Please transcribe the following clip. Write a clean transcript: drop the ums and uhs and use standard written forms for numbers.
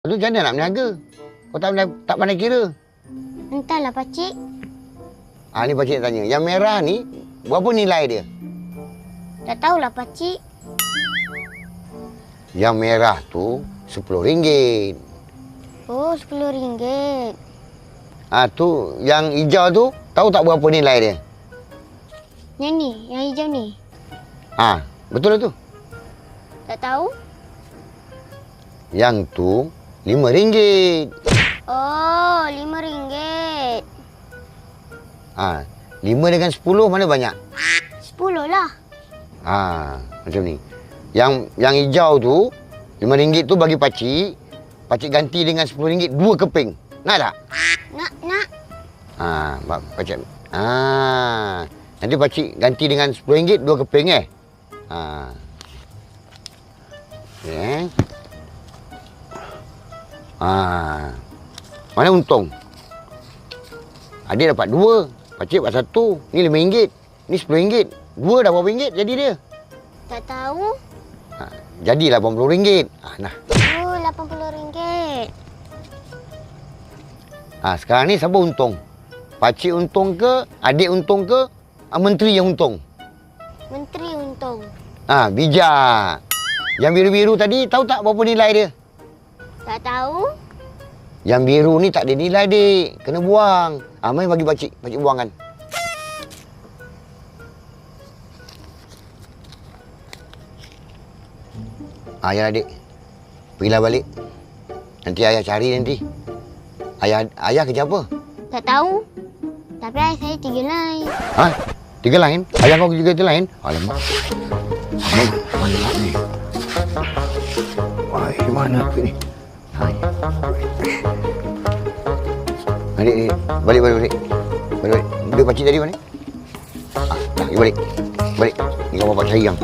Tu macam mana nak berniaga? Kau tak pandai kira. Entahlah, pakcik. Ni pakcik nak tanya. Yang merah ni, berapa nilai dia? Tak tahulah, pakcik. Yang merah tu RM10. Oh, RM10. Tu yang hijau tu, tahu tak berapa nilai dia? Yang ni, yang hijau ni. Betul lah tu. Tak tahu. Yang tu RM5. Oh, RM5. 5 dengan 10 mana banyak? 10 lah. Macam ni. Yang hijau tu, RM5 tu bagi pakcik. Pakcik ganti dengan RM10 2 keping. Nak tak? Nak. Pakcik. Nanti pakcik ganti dengan RM10 2 keping Mana untung? Adik dapat 2, pakcik dapat 1. Ni RM5, ni RM10. 2 dah berapa ringgit jadi dia? Tak tahu. Jadilah RM80. Nah. Oh, RM80. Sekarang ni siapa untung? Pakcik untung ke? Adik untung ke? Menteri yang untung? Menteri untung. Bijak. Yang biru-biru tadi tahu tak berapa nilai dia? Tak tahu. Yang biru ni tak ada nilai, dik. Kena buang. Mai bagi pakcik. Pakcik buangkan. Ya adik. Pergilah balik. Nanti ayah cari nanti. Ayah kerja apa? Tak tahu. Tapi ayah saya 3 lain. 3 lain? Ayah kau juga 3 lain? Alamak. Mana ni? Mana aku ni? Adik, balik. Duit pakcik tadi mana? Balik. Ni kau bapak cari yang.